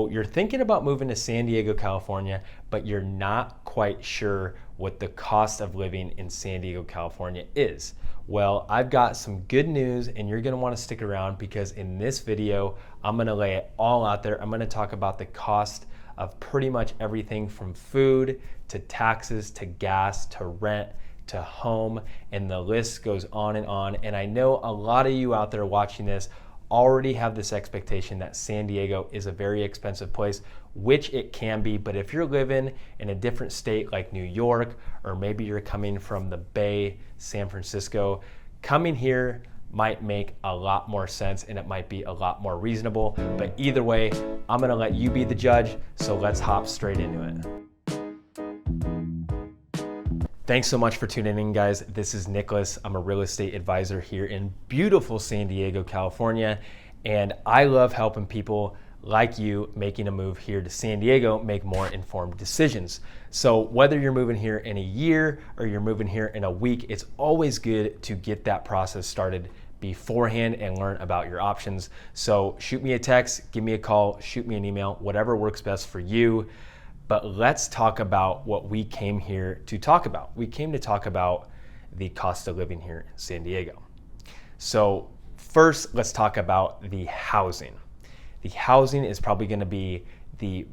So you're thinking about moving to San Diego, California, but you're not quite sure what the cost of living in San Diego, California is. Well, I've got some good news and you're gonna wanna stick around because in this video, I'm gonna lay it all out there. I'm gonna talk about the cost of pretty much everything from food to taxes to gas to rent to home, and the list goes on and on. And I know a lot of you out there watching this already have this expectation that San Diego is a very expensive place, which it can be, but if you're living in a different state like New York, or maybe you're coming from the Bay, San Francisco, coming here might make a lot more sense and it might be a lot more reasonable. But either way, I'm gonna let you be the judge, so let's hop straight into it. Thanks so much for tuning in, guys. This is Nicholas. I'm a real estate advisor here in beautiful San Diego, California, and I love helping people like you making a move here to San Diego make more informed decisions. So whether you're moving here in a year or you're moving here in a week, it's always good to get that process started beforehand and learn about your options. So shoot me a text, give me a call, shoot me an email, whatever works best for you. But let's talk about what we came here to talk about. We came to talk about the cost of living here in San Diego. So first, let's talk about the housing. The housing is probably gonna be the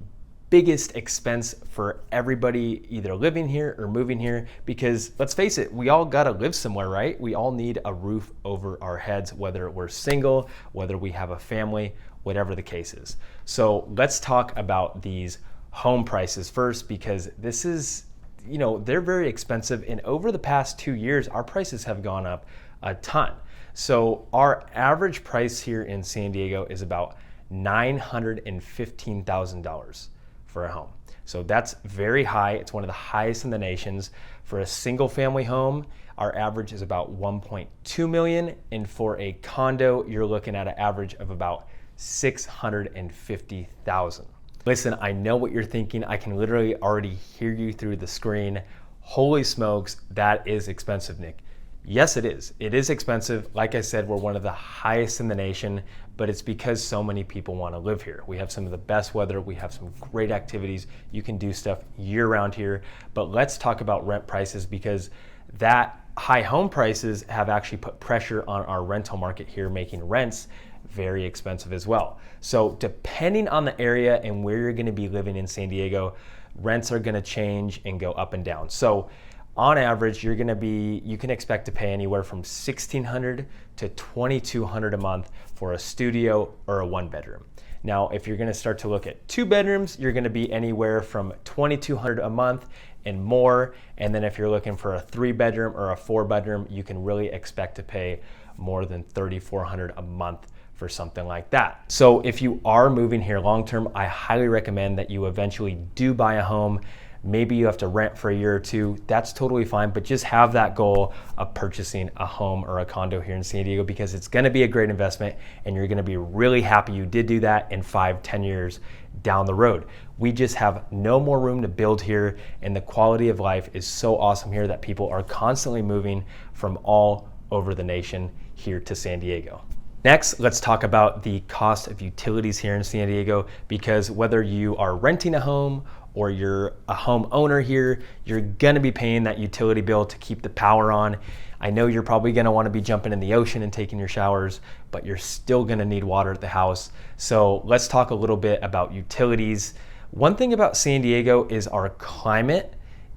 biggest expense for everybody either living here or moving here, because let's face it, we all gotta live somewhere, right? We all need a roof over our heads, whether we're single, whether we have a family, whatever the case is. So let's talk about these home prices first, because this is, they're very expensive. And over the past 2 years, our prices have gone up a ton. So our average price here in San Diego is about $915,000 for a home. So that's very high. It's one of the highest in the nations. For a single family home, our average is about 1.2 million. And for a condo, you're looking at an average of about 650,000. Listen, I know what you're thinking. I can literally already hear you through the screen. Holy smokes, that is expensive, Nick. Yes, it is. It is expensive. Like I said, we're one of the highest in the nation, but it's because so many people want to live here. We have some of the best weather. We have some great activities. You can do stuff year round here. But let's talk about rent prices, because that high home prices have actually put pressure on our rental market here, making rents very expensive as well. So depending on the area and where you're going to be living in San Diego, rents are going to change and go up and down. So on average, you can expect to pay anywhere from $1,600 to $2,200 a month for a studio or a one bedroom. Now, if you're going to start to look at 2 bedrooms, you're going to be anywhere from $2,200 a month and more. And then if you're looking for a 3 bedroom or a 4 bedroom, you can really expect to pay more than $3,400 a month for something like that. So if you are moving here long term, I highly recommend that you eventually do buy a home. Maybe you have to rent for a year or two. That's totally fine, but just have that goal of purchasing a home or a condo here in San Diego, because it's gonna be a great investment and you're gonna be really happy you did do that in 5-10 years down the road. We just have no more room to build here, and the quality of life is so awesome here that people are constantly moving from all over the nation here to San Diego. Next, let's talk about the cost of utilities here in San Diego, because whether you are renting a home or you're a homeowner here, you're gonna be paying that utility bill to keep the power on. I know you're probably gonna wanna be jumping in the ocean and taking your showers, but you're still gonna need water at the house. So let's talk a little bit about utilities. One thing about San Diego is our climate,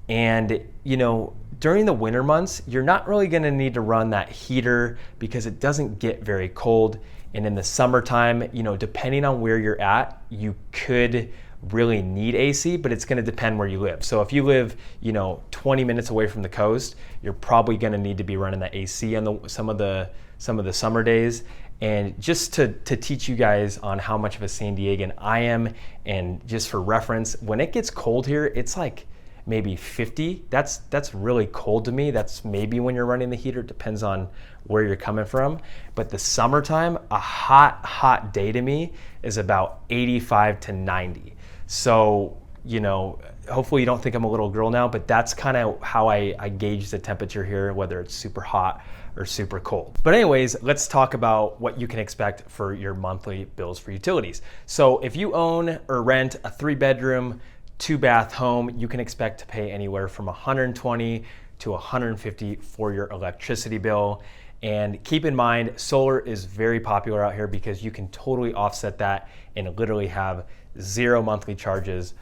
and during the winter months, you're not really gonna need to run that heater because it doesn't get very cold. And in the summertime, depending on where you're at, you could really need AC, but it's gonna depend where you live. So if you live, 20 minutes away from the coast, you're probably gonna need to be running the AC on some of the summer days. And just to teach you guys on how much of a San Diegan I am, and just for reference, when it gets cold here, it's like maybe 50. That's really cold to me. That's maybe when you're running the heater. It depends on where you're coming from. But the summertime, a hot day to me is about 85 to 90. So, hopefully you don't think I'm a little girl now, but that's kind of how I gauge the temperature here, whether it's super hot or super cold. But anyways, let's talk about what you can expect for your monthly bills for utilities. So if you own or rent a 3-bedroom, 2-bath home, you can expect to pay anywhere from $120 to $150 for your electricity bill. And keep in mind, solar is very popular out here because you can totally offset that and literally have 0 monthly charges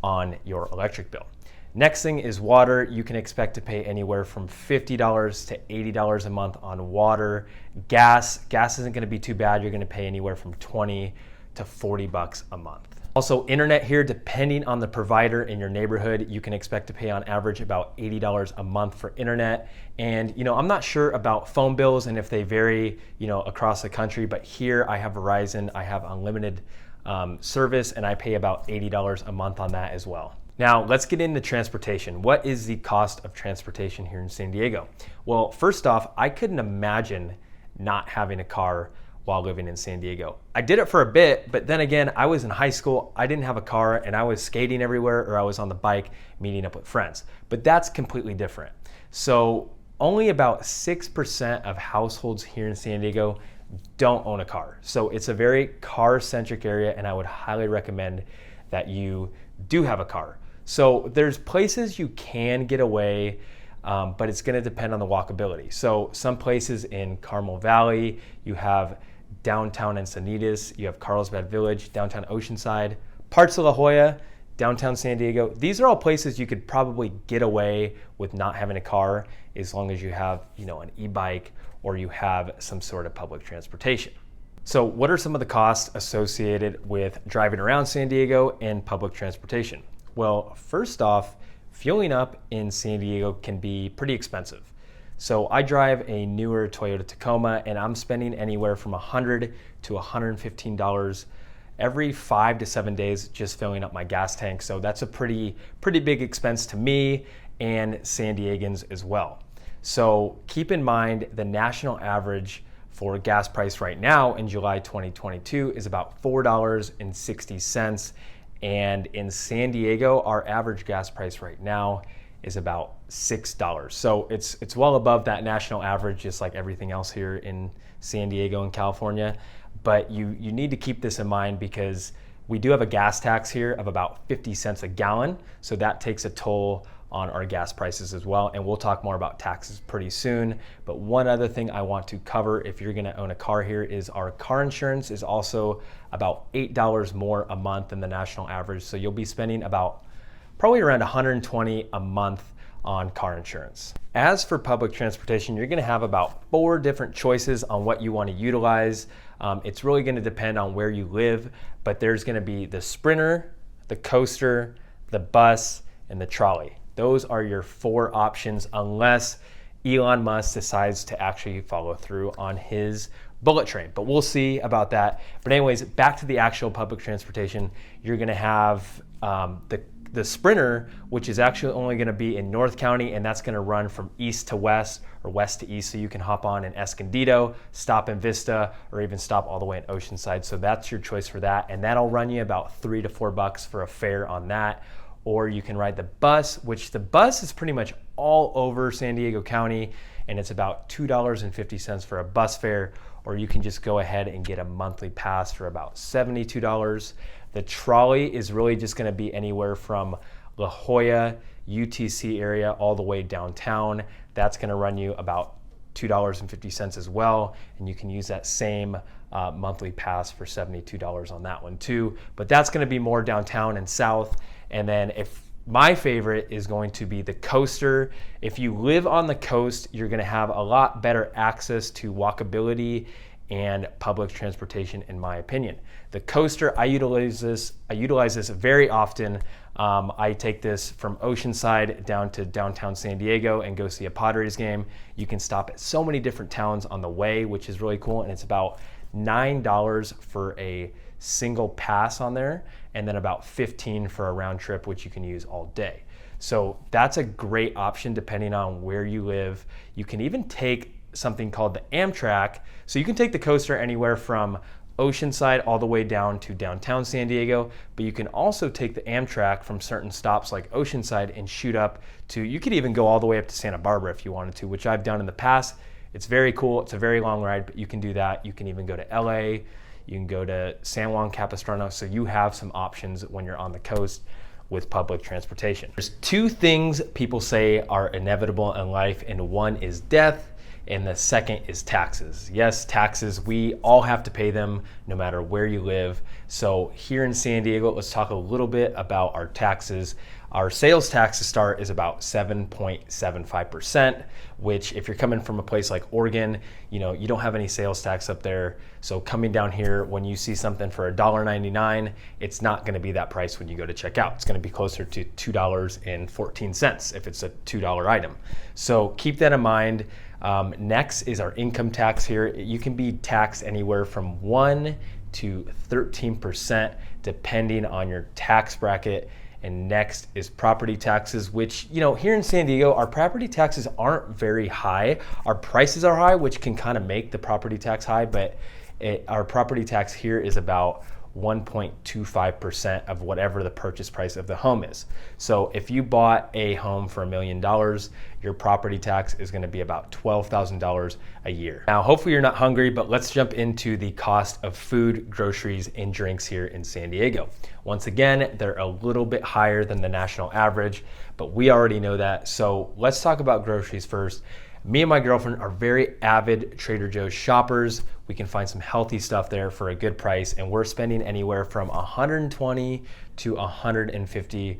on your electric bill. Next thing is water. You can expect to pay anywhere from $50 to $80 a month on water. Gas isn't going to be too bad. You're going to pay anywhere from $20 to $40 a month. Also, internet here, depending on the provider in your neighborhood, you can expect to pay on average about $80 a month for internet. And I'm not sure about phone bills and if they vary, across the country, but here I have Verizon, I have unlimited service, and I pay about $80 a month on that as well. Now, let's get into transportation. What is the cost of transportation here in San Diego? Well, first off, I couldn't imagine not having a car while living in San Diego. I did it for a bit, but then again, I was in high school, I didn't have a car, and I was skating everywhere, or I was on the bike meeting up with friends. But that's completely different. So only about 6% of households here in San Diego don't own a car. So it's a very car-centric area, and I would highly recommend that you do have a car. So there's places you can get away, but it's gonna depend on the walkability. So some places in Carmel Valley, you have downtown Encinitas, you have Carlsbad Village, downtown Oceanside, parts of La Jolla, downtown San Diego. These are all places you could probably get away with not having a car as long as you have, an e-bike or you have some sort of public transportation. So what are some of the costs associated with driving around San Diego and public transportation? Well, first off, fueling up in San Diego can be pretty expensive. So I drive a newer Toyota Tacoma, and I'm spending anywhere from $100 to $115 every 5 to 7 days just filling up my gas tank. So that's a pretty big expense to me and San Diegans as well. So keep in mind the national average for gas price right now in July 2022 is about $4.60. And in San Diego, our average gas price right now is about $6. So it's well above that national average, just like everything else here in San Diego and California. But you need to keep this in mind because we do have a gas tax here of about 50 cents a gallon. So that takes a toll on our gas prices as well. And we'll talk more about taxes pretty soon. But one other thing I want to cover if you're gonna own a car here is our car insurance is also about $8 more a month than the national average. So you'll be spending probably around $120 a month on car insurance. As for public transportation, you're gonna have about 4 different choices on what you wanna utilize. It's really gonna depend on where you live, but there's gonna be the Sprinter, the Coaster, the bus, and the trolley. Those are your 4 options unless Elon Musk decides to actually follow through on his bullet train, but we'll see about that. But anyways, back to the actual public transportation, you're gonna have the Sprinter, which is actually only gonna be in North County, and that's gonna run from east to west or west to east. So you can hop on in Escondido, stop in Vista, or even stop all the way in Oceanside. So that's your choice for that. And that'll run you about $3 to $4 for a fare on that. Or you can ride the bus, which the bus is pretty much all over San Diego County, and it's about $2.50 for a bus fare. Or you can just go ahead and get a monthly pass for about $72. The trolley is really just gonna be anywhere from La Jolla, UTC area, all the way downtown. That's gonna run you about $2.50 as well. And you can use that same monthly pass for $72 on that one too. But that's gonna be more downtown and south. And then my favorite is going to be the Coaster. If you live on the coast, you're gonna have a lot better access to walkability and public transportation, in my opinion. The Coaster, I utilize this very often. I take this from Oceanside down to downtown San Diego and go see a Padres game. You can stop at so many different towns on the way, which is really cool. And it's about $9 for a single pass on there, and then about $15 for a round trip, which you can use all day. So that's a great option depending on where you live. You can even take something called the Amtrak. So you can take the Coaster anywhere from Oceanside all the way down to downtown San Diego, but you can also take the Amtrak from certain stops like Oceanside and shoot up to, you could even go all the way up to Santa Barbara if you wanted to, which I've done in the past. It's very cool. It's a very long ride, but you can do that. You can even go to LA. You can go to San Juan Capistrano. So you have some options when you're on the coast with public transportation. There's two things people say are inevitable in life, and one is death, and the second is taxes. Yes, taxes, we all have to pay them no matter where you live. So here in San Diego, let's talk a little bit about our taxes. Our sales tax to start is about 7.75%, which if you're coming from a place like Oregon, you don't have any sales tax up there. So coming down here, when you see something for $1.99, it's not gonna be that price when you go to check out. It's gonna be closer to $2.14 if it's a $2 item. So keep that in mind. Next is our income tax here. You can be taxed anywhere from 1 to 13% depending on your tax bracket. And next is property taxes, which, here in San Diego, our property taxes aren't very high. Our prices are high, which can kind of make the property tax high, but our property tax here is about 1.25% of whatever the purchase price of the home is. So if you bought a home for $1 million, your property tax is going to be about $12,000 a year. Now, hopefully you're not hungry, but let's jump into the cost of food, groceries, and drinks here in San Diego. Once again, they're a little bit higher than the national average, but we already know that. So let's talk about groceries first. Me and my girlfriend are very avid Trader Joe's shoppers. We can find some healthy stuff there for a good price, and we're spending anywhere from $120 to $150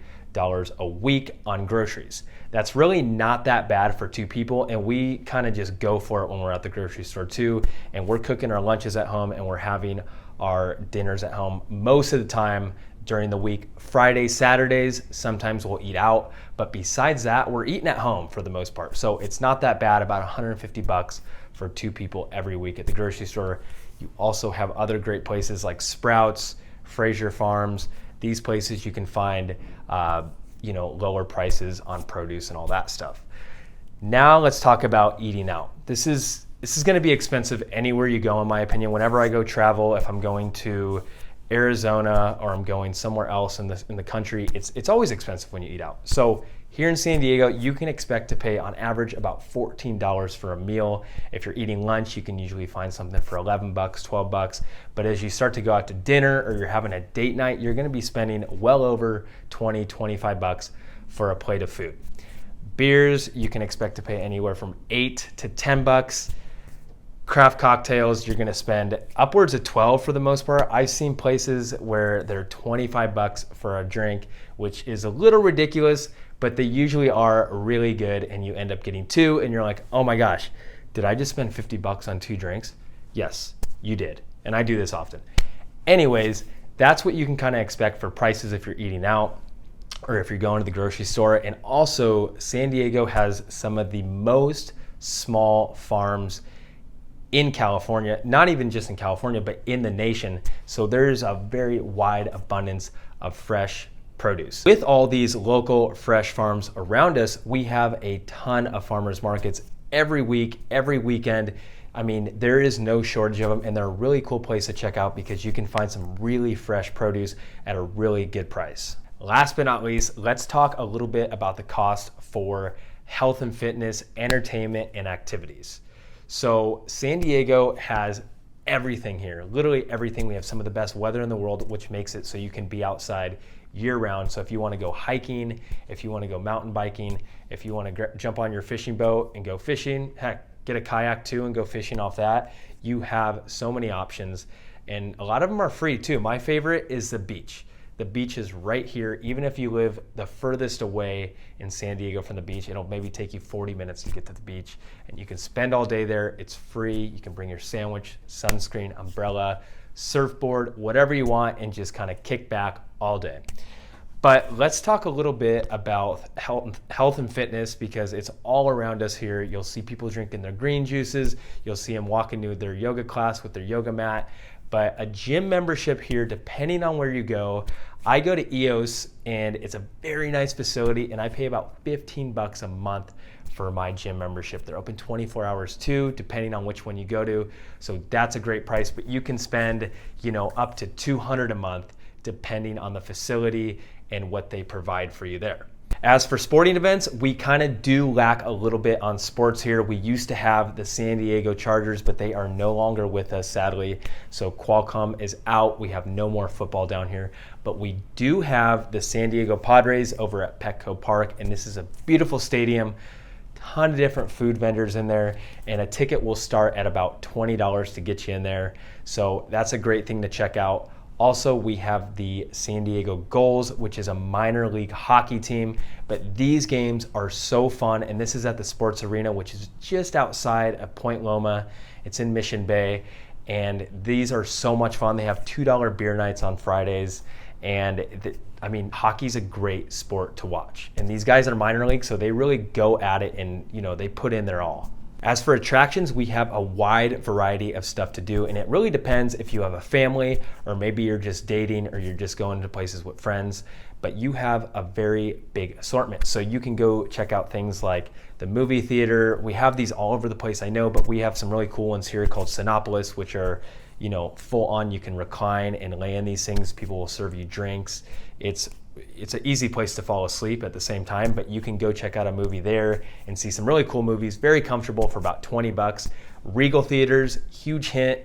a week on groceries. That's really not that bad for two people, and we kind of just go for it when we're at the grocery store too, and we're cooking our lunches at home and we're having our dinners at home most of the time during the week. Fridays, Saturdays, sometimes we'll eat out, but besides that, we're eating at home for the most part. So it's not that bad, about $150 for two people every week at the grocery store. You also have other great places like Sprouts, Fraser Farms. These places you can find lower prices on produce and all that stuff. Now let's talk about eating out. This is going to be expensive anywhere you go, in my opinion. Whenever I go travel, if I'm going to Arizona or I'm going somewhere else in the country, it's always expensive when you eat out. So here in San Diego, you can expect to pay on average about $14 for a meal. If you're eating lunch, you can usually find something for $11, $12. But as you start to go out to dinner or you're having a date night, you're gonna be spending well over $20, $25 for a plate of food. Beers, you can expect to pay anywhere from $8 to $10. Craft cocktails, you're gonna spend upwards of $12 for the most part. I've seen places where they're $25 for a drink, which is a little ridiculous, but they usually are really good, and you end up getting two, and you're like, oh my gosh, did I just spend $50 on two drinks? Yes, you did, and I do this often. Anyways, that's what you can kind of expect for prices if you're eating out or if you're going to the grocery store. And also, San Diego has some of the most small farms in California, not even just in California, but in the nation. So there's a very wide abundance of fresh produce. With all these local fresh farms around us, we have a ton of farmers markets every week, every weekend. I mean, there is no shortage of them, and they're a really cool place to check out because you can find some really fresh produce at a really good price. Last but not least, let's talk a little bit about the cost for health and fitness, entertainment, and activities. So San Diego has everything here, literally everything. We have some of the best weather in the world, which makes it so you can be outside year round. So if you want to go hiking, if you want to go mountain biking, if you want to jump on your fishing boat and go fishing, heck, get a kayak too and go fishing off that, you have so many options, and a lot of them are free too. My favorite is the beach. The beach is right here. Even if you live the furthest away in San Diego from the beach, it'll maybe take you 40 minutes to get to the beach, and you can spend all day there. It's free. You can bring your sandwich, sunscreen, umbrella, surfboard, whatever you want, and just kind of kick back all day. But let's talk a little bit about health and fitness, because it's all around us here. You'll see people drinking their green juices. You'll see them walking to their yoga class with their yoga mat. But a gym membership here, depending on where you go, I go to EOS, and it's a very nice facility, and I pay about $15 a month for my gym membership. They're open 24 hours too, depending on which one you go to. So that's a great price, but you can spend, up to $200 a month depending on the facility and what they provide for you there. As for sporting events, we kind of do lack a little bit on sports here. We used to have the San Diego Chargers, but they are no longer with us, sadly. So Qualcomm is out. We have no more football down here, but we do have the San Diego Padres over at Petco Park, and this is a beautiful stadium. Ton of different food vendors in there, and a ticket will start at about $20 to get you in there. So that's a great thing to check out. Also, we have the San Diego Gulls, which is a minor league hockey team, but these games are so fun, and this is at the Sports Arena, which is just outside of Point Loma. It's in Mission Bay, and these are so much fun. They have $2 beer nights on Fridays, and hockey's a great sport to watch. And these guys are minor league, so they really go at it, and they put in their all. As for attractions, we have a wide variety of stuff to do, and it really depends if you have a family, or maybe you're just dating, or you're just going to places with friends, but you have a very big assortment. So you can go check out things like the movie theater. We have these all over the place, I know, but we have some really cool ones here called Cinépolis, which are full on. You can recline and lay in these things. People will serve you drinks. It's an easy place to fall asleep at the same time, but you can go check out a movie there and see some really cool movies, very comfortable for about $20. Regal Theaters, huge hint.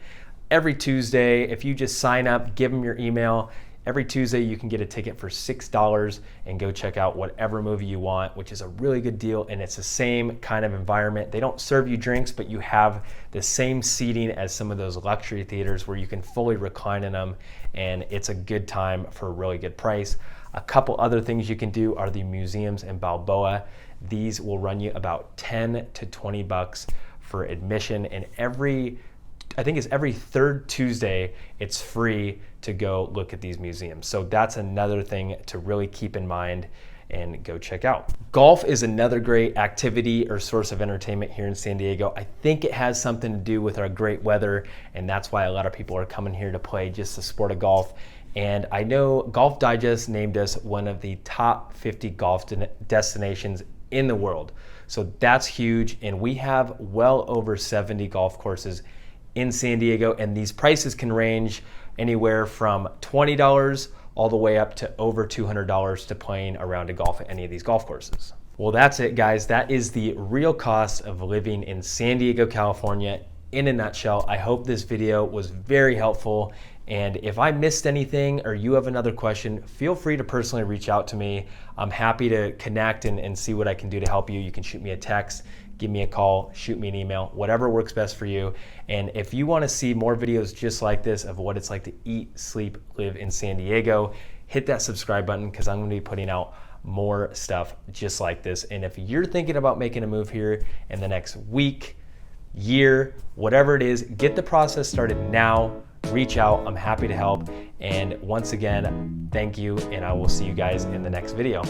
Every Tuesday, if you just sign up, give them your email, every Tuesday you can get a ticket for $6 and go check out whatever movie you want, which is a really good deal, and it's the same kind of environment. They don't serve you drinks, but you have the same seating as some of those luxury theaters where you can fully recline in them, and it's a good time for a really good price. A couple other things you can do are the museums in Balboa. These will run you about $10 to $20 for admission, and every third Tuesday, it's free to go look at these museums. So that's another thing to really keep in mind and go check out. Golf is another great activity or source of entertainment here in San Diego. I think it has something to do with our great weather, and that's why a lot of people are coming here to play just the sport of golf. And I know Golf Digest named us one of the top 50 golf destinations in the world. So that's huge. And we have well over 70 golf courses in San Diego. And these prices can range anywhere from $20 all the way up to over $200 to playing a round of golf at any of these golf courses. Well, that's it, guys. That is the real cost of living in San Diego, California in a nutshell. I hope this video was very helpful. And if I missed anything or you have another question, feel free to personally reach out to me. I'm happy to connect and see what I can do to help you. You can shoot me a text, give me a call, shoot me an email, whatever works best for you. And if you want to see more videos just like this of what it's like to eat, sleep, live in San Diego, hit that subscribe button, because I'm going to be putting out more stuff just like this. And if you're thinking about making a move here in the next week, year, whatever it is, get the process started now. Reach out. I'm happy to help. And once again, thank you, and I will see you guys in the next video.